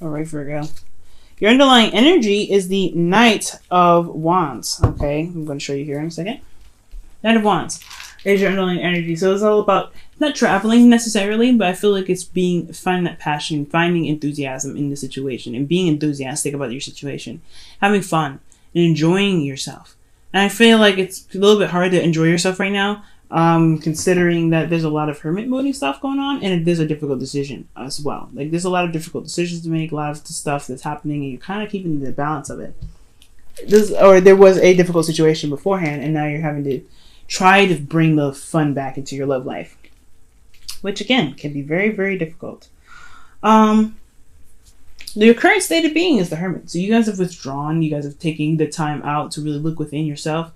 All right, Virgo. Your underlying energy is the Knight of Wands. Okay, I'm going to show you here in a second. Knight of Wands is your underlying energy. So it's all about not traveling necessarily, but I feel like it's finding that passion, finding enthusiasm in the situation, and being enthusiastic about your situation, having fun and enjoying yourself. And I feel like it's a little bit hard to enjoy yourself right now, considering that there's a lot of hermit mode stuff going on, and there's a difficult decision as well. Like there's a lot of difficult decisions to make, a lot of stuff that's happening, and you're kind of keeping the balance of it. There was a difficult situation beforehand, and now you're having to try to bring the fun back into your love life, which again can be very, very difficult. Your current state of being is the Hermit. So you guys have withdrawn. You guys have taken the time out to really look within yourself,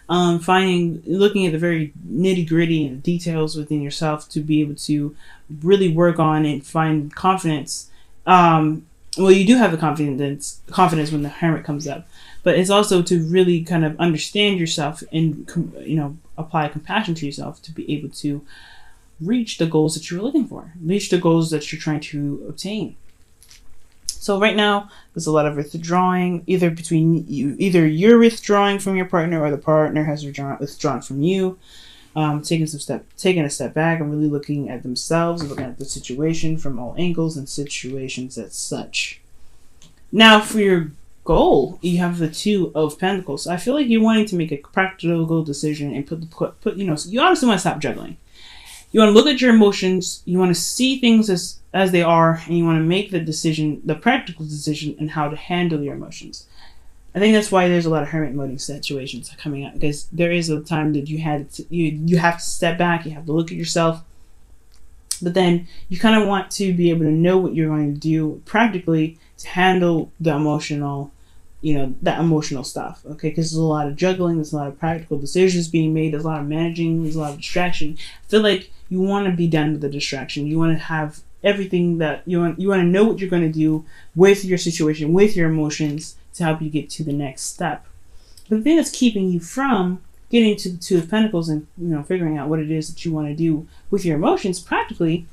looking at the very nitty gritty and details within yourself to be able to really work on and find confidence. Well, you do have the confidence when the Hermit comes up, but it's also to really kind of understand yourself and, apply compassion to yourself to be able to reach the goals that you're looking for, reach the goals that you're trying to obtain. So right now, there's a lot of withdrawing, either you're withdrawing from your partner or the partner has withdrawn from you, taking a step back and really looking at themselves, looking at the situation from all angles and situations as such. Now, for your goal, you have the Two of Pentacles. So I feel like you're wanting to make a practical decision and you honestly want to stop juggling. You want to look at your emotions, you want to see things as they are, and you want to make the practical decision in how to handle your emotions. I think that's why there's a lot of hermit mode situations coming up, because there is a time that you have to step back, you have to look at yourself, but then you kind of want to be able to know what you're going to do practically to handle the emotional, that emotional stuff, okay? Because there's a lot of juggling, there's a lot of practical decisions being made, there's a lot of managing, there's a lot of distraction. I feel like you want to be done with the distraction. You want to have everything that you want to know what you're going to do with your situation, with your emotions, to help you get to the next step. But the thing that's keeping you from getting to the Two of Pentacles and figuring out what it is that you want to do with your emotions practically,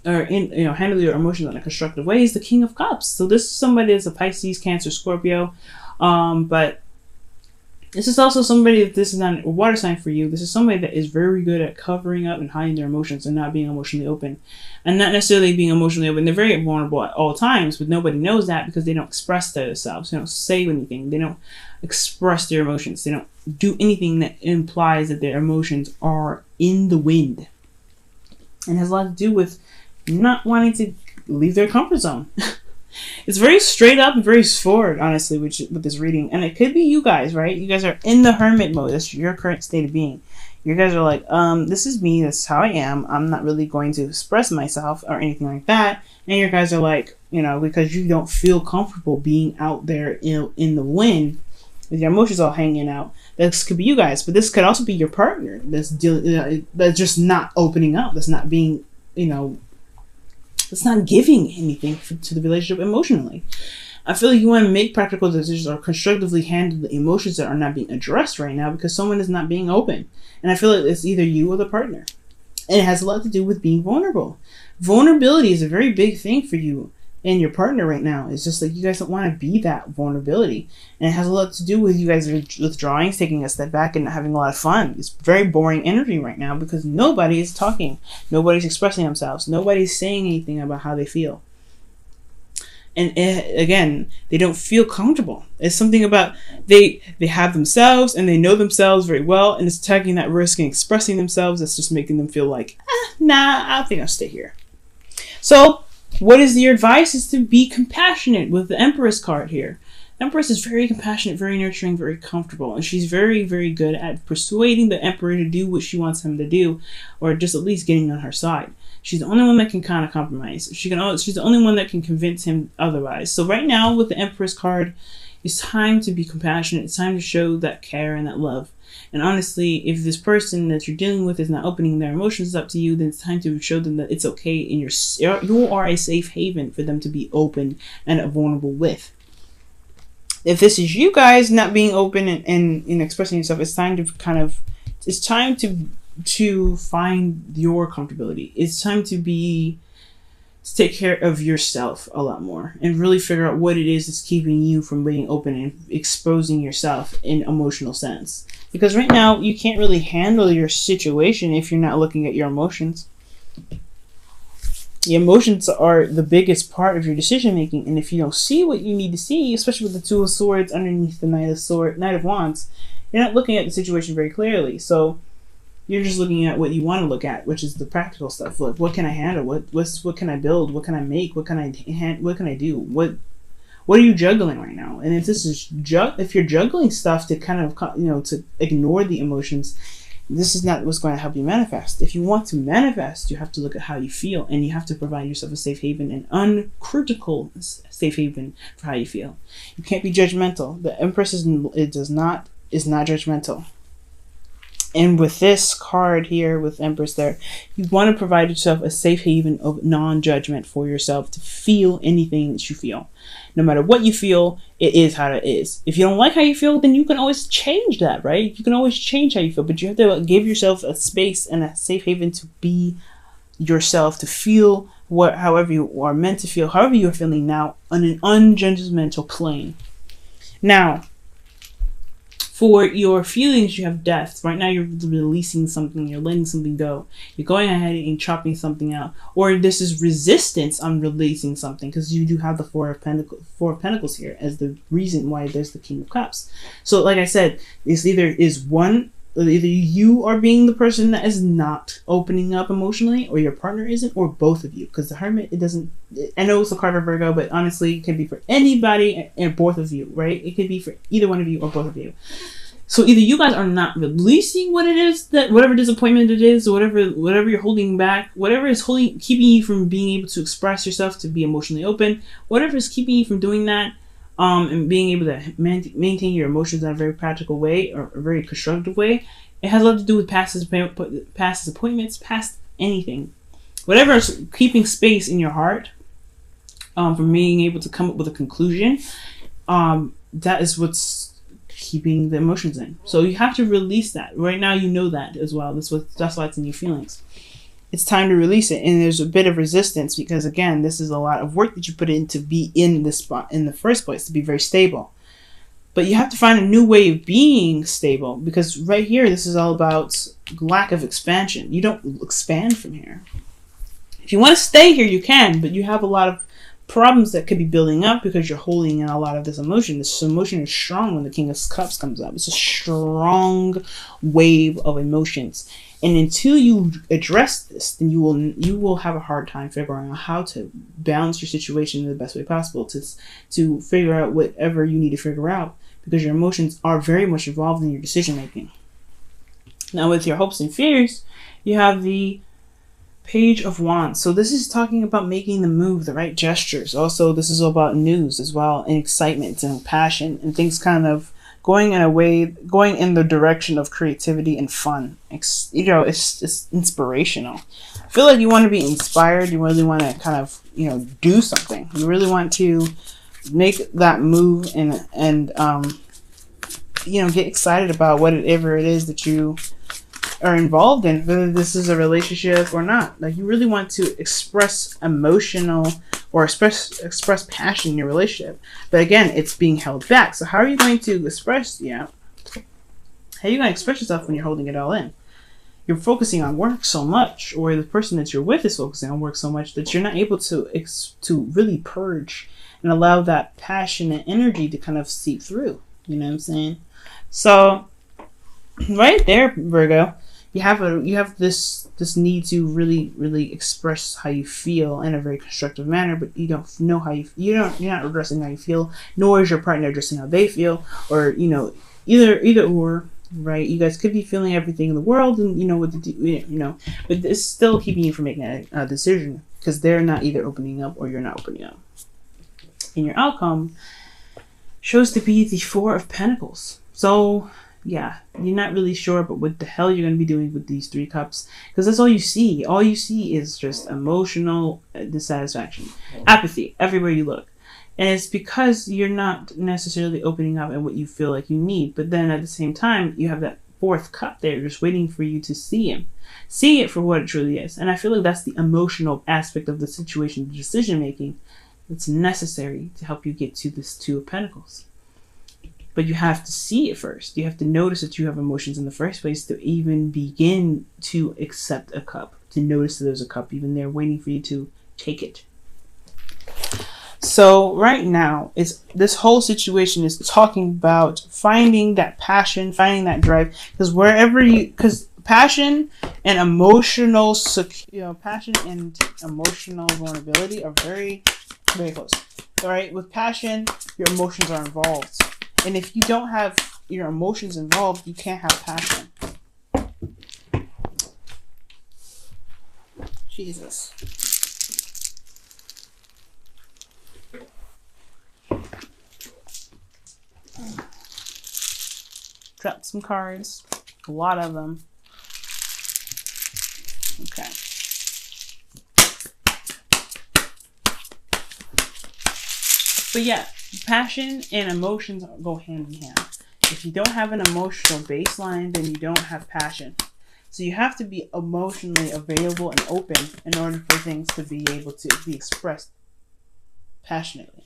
or handle your emotions in a constructive way, is the King of Cups. So this is somebody that's a Pisces, Cancer, Scorpio, but this is also somebody, if this is not a water sign for you, this is somebody that is very good at covering up and hiding their emotions and not being emotionally open. And not necessarily being emotionally open. They're very vulnerable at all times, but nobody knows that because they don't express themselves. They don't say anything. They don't express their emotions. They don't do anything that implies that their emotions are in the wind. And it has a lot to do with not wanting to leave their comfort zone. It's very straight up and very forward, honestly, with this reading. And it could be you guys, right? You guys are in the hermit mode. That's your current state of being. You guys are like, this is me. This is how I am. I'm not really going to express myself or anything like that. And you guys are like, because you don't feel comfortable being out there in the wind with your emotions all hanging out. This could be you guys, but this could also be your partner that's just not opening up. That's not being, it's not giving anything to the relationship emotionally. I feel like you want to make practical decisions or constructively handle the emotions that are not being addressed right now because someone is not being open. And I feel like it's either you or the partner. And it has a lot to do with being vulnerable. Vulnerability is a very big thing for you and your partner right now. It's just like you guys don't want to be that vulnerability. And it has a lot to do with you guys withdrawing, taking a step back, and not having a lot of fun. It's very boring energy right now because nobody is talking. Nobody's expressing themselves. Nobody's saying anything about how they feel. And again, they don't feel comfortable. It's something about they have themselves and they know themselves very well, and it's taking that risk and expressing themselves that's just making them feel like, nah, I think I'll stay here. So what is your advice? Is to be compassionate with the Empress card here. The Empress is very compassionate, very nurturing, very comfortable, and she's very, very good at persuading the Emperor to do what she wants him to do, or just at least getting on her side. She's the only one that can kind of compromise. She's the only one that can convince him otherwise. So right now with the Empress card, it's time to be compassionate. It's time to show that care and that love. And honestly, if this person that you're dealing with is not opening their emotions up to you, then it's time to show them that it's okay and you are a safe haven for them to be open and vulnerable with. If this is you guys not being open and expressing yourself, it's time to find your comfortability. It's time to be to take care of yourself a lot more and really figure out what it is that's keeping you from being open and exposing yourself in emotional sense. Because right now you can't really handle your situation if you're not looking at your emotions. The emotions are the biggest part of your decision making, and if you don't see what you need to see, especially with the Two of Swords underneath the Knight of Wands, you're not looking at the situation very clearly. So you're just looking at what you want to look at, which is the practical stuff. Like, what can I handle? What can I build? What can I make? What can I do? What are you juggling right now? And if this is if you're juggling stuff to kind of to ignore the emotions, this is not what's going to help you manifest. If you want to manifest, you have to look at how you feel, and you have to provide yourself a safe haven, an uncritical safe haven for how you feel. You can't be judgmental. The Empress is not judgmental. And with this card here, with Empress there, you want to provide yourself a safe haven of non-judgment for yourself to feel anything that you feel. No matter what you feel, it is how it is. If you don't like how you feel, then you can always change that, right? You can always change how you feel, but you have to give yourself a space and a safe haven to be yourself, to feel however you are meant to feel, however you are feeling now, on an unjudgmental plane. Now, for your feelings, you have death. Right now, you're releasing something. You're letting something go. You're going ahead and chopping something out. Or this is resistance on releasing something, because you do have the Four of Pentacles here as the reason why there's the King of Cups. So, like I said, it's either you are being the person that is not opening up emotionally, or your partner isn't, or both of you. Because the Hermit, I know it's a card for Virgo, but honestly, it can be for anybody and both of you, right? It could be for either one of you or both of you. So either you guys are not releasing what it is, that whatever disappointment it is, or whatever you're holding back, whatever is keeping you from being able to express yourself, to be emotionally open, whatever is keeping you from doing that, and being able to maintain your emotions in a very practical way, or a very constructive way, it has a lot to do with past disappointments, past anything. Whatever is keeping space in your heart from being able to come up with a conclusion, that is what's keeping the emotions in. So you have to release that. Right now you know that as well. That's why it's in your feelings. It's time to release it, and there's a bit of resistance because, again, this is a lot of work that you put in to be in this spot in the first place, to be very stable. But you have to find a new way of being stable, because right here, this is all about lack of expansion. You don't expand from here. If you want to stay here, you can, but you have a lot of problems that could be building up because you're holding in a lot of this emotion. This emotion is strong when the King of Cups comes up. It's a strong wave of emotions. And until you address this, then you will have a hard time figuring out how to balance your situation in the best way possible, to figure out whatever you need to figure out, because your emotions are very much involved in your decision making. Now, with your hopes and fears, you have the Page of Wands. So this is talking about making the move, the right gestures. Also, this is all about news as well, and excitement and passion, and things kind of going in the direction of creativity and fun. It's inspirational. I feel like you want to be inspired. You really want to kind of, do something. You really want to make that move and get excited about whatever it is that you are involved in, whether this is a relationship or not. Like, you really want to express emotional or express passion in your relationship, but again, it's being held back. So how are you going to express how are you going to express yourself when you're holding it all in? You're focusing on work so much, or the person that you're with is focusing on work so much, that you're not able to really purge and allow that passion and energy to kind of seep through. You know what I'm saying? So right there, Virgo, you have this need to really express how you feel in a very constructive manner, but you don't know how you're not addressing how you feel, nor is your partner addressing how they feel, or either or, right? You guys could be feeling everything in the world, and what to do, but it's still keeping you from making a decision, because they're not either opening up or you're not opening up. And your outcome shows to be the Four of Pentacles. So yeah, you're not really sure about what the hell you're going to be doing with these 3 cups, because that's all you see. All you see is just emotional dissatisfaction, apathy everywhere you look. And it's because you're not necessarily opening up at what you feel like you need. But then at the same time, you have that fourth cup there, just waiting for you to see him. See it for what it truly is. And I feel like that's the emotional aspect of the situation, the decision making, that's necessary to help you get to this Two of Pentacles. But you have to see it first. You have to notice that you have emotions in the first place to even begin to accept a cup, to notice that there's a cup even there waiting for you to take it. So right now, this whole situation is talking about finding that passion, finding that drive, because passion and emotional, passion and emotional vulnerability are very, very close. All right, with passion, your emotions are involved, and if you don't have your emotions involved, you can't have passion. Jesus. Dropped some cards, a lot of them. Okay. But yeah, passion and emotions go hand in hand. If you don't have an emotional baseline, then you don't have passion. So you have to be emotionally available and open in order for things to be able to be expressed passionately.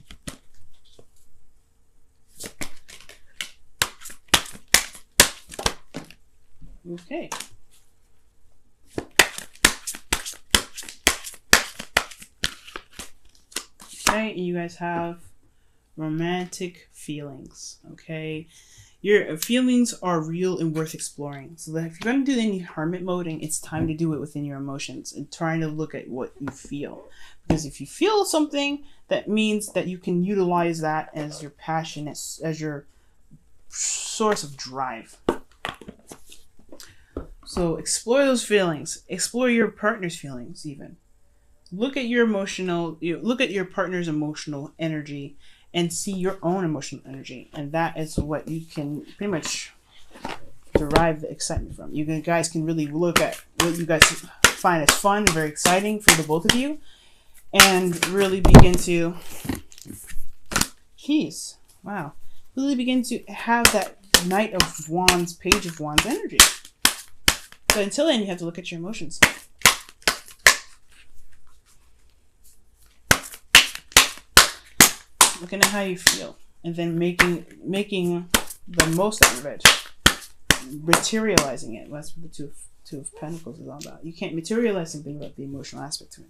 Okay. Okay, you guys have romantic feelings. Okay, your feelings are real and worth exploring. So that if you're going to do any hermit moding, it's time to do it within your emotions and trying to look at what you feel. Because if you feel something, that means that you can utilize that as your passion, as your source of drive. So explore those feelings. Explore your partner's feelings even. Look at your partner's emotional energy and see your own emotional energy. And that is what you can pretty much derive the excitement from. You guys can really look at what you guys find as fun and very exciting for the both of you. And really begin to, wow. Really begin to have that Knight of Wands, Page of Wands energy. But until then, you have to look at your emotions. Looking at how you feel, and then making the most out of it, materializing it. That's what the two of Pentacles is all about. You can't materialize something without the emotional aspect to it.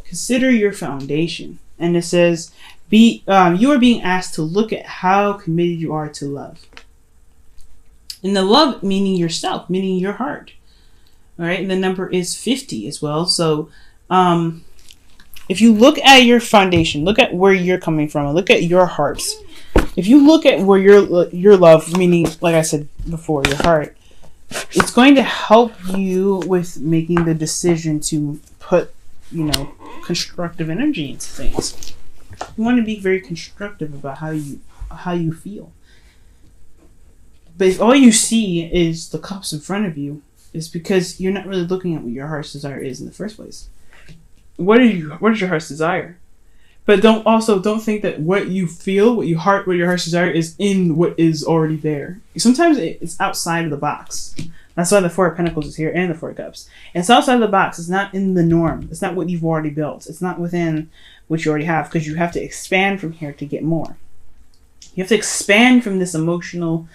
Consider your foundation, and it says, you are being asked to look at how committed you are to love. And the love meaning yourself, meaning your heart. All right, and the number is 50 as well. So if you look at your foundation, look at where you're coming from, look at your hearts. If you look at where your love, meaning, like I said before, your heart, it's going to help you with making the decision to put, constructive energy into things. You want to be very constructive about how you feel. But if all you see is the cups in front of you, it's because you're not really looking at what your heart's desire is in the first place. What is your heart's desire? But don't think that what you feel, what your heart's desire is in what is already there. Sometimes it's outside of the box. That's why the Four of Pentacles is here and the Four of Cups. It's outside of the box. It's not in the norm. It's not what you've already built. It's not within what you already have, because you have to expand from here to get more. You have to expand from this emotional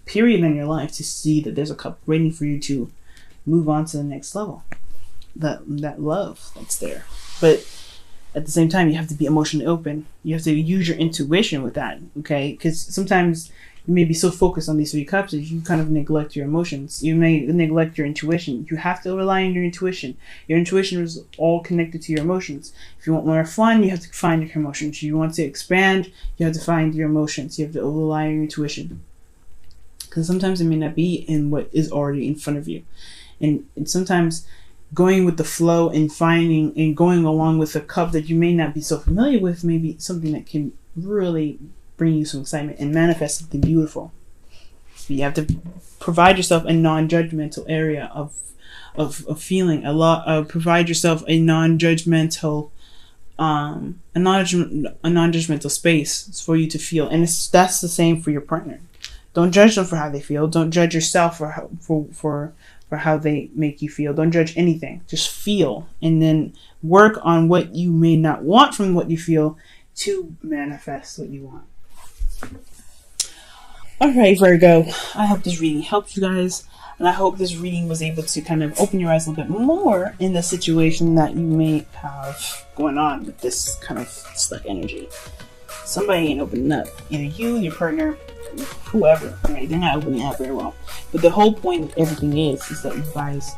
period in your life to see that there's a cup waiting for you to move on to the next level. That love that's there. But at the same time, you have to be emotionally open. You have to use your intuition with that, okay? Because sometimes you may be so focused on these three cups that you kind of neglect your emotions. You may neglect your intuition. You have to rely on your intuition. Your intuition is all connected to your emotions. If you want more fun, you have to find your emotions. If you want to expand, you have to find your emotions. You have to rely on your intuition. Because sometimes it may not be in what is already in front of you. And sometimes going with the flow and finding and going along with a cup that you may not be so familiar with may be something that can really bring you some excitement and manifest something beautiful. So you have to provide yourself a non-judgmental area of feeling provide yourself a non-judgmental a non-judgmental space for you to feel, and that's the same for your partner. Don't judge them for how they feel. Don't judge yourself for how they make you feel. Don't judge anything. Just feel, and then work on what you may not want from what you feel to manifest what you want. Alright, Virgo, I hope this reading helped you guys, and I hope this reading was able to kind of open your eyes a little bit more in the situation that you may have going on with this kind of stuck energy. Somebody ain't opening up. Either you, your partner, whoever. Right? They're not opening up very well. But the whole point of everything is that you guys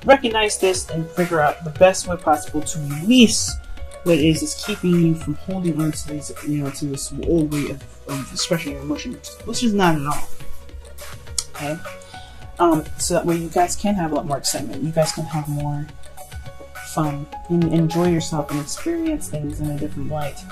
recognize this and figure out the best way possible to release what is keeping you from holding on to these, to this old way of expressing your emotions, which is not at all. Okay? So that way you guys can have a lot more excitement. You guys can have more fun and enjoy yourself and experience things in a different light.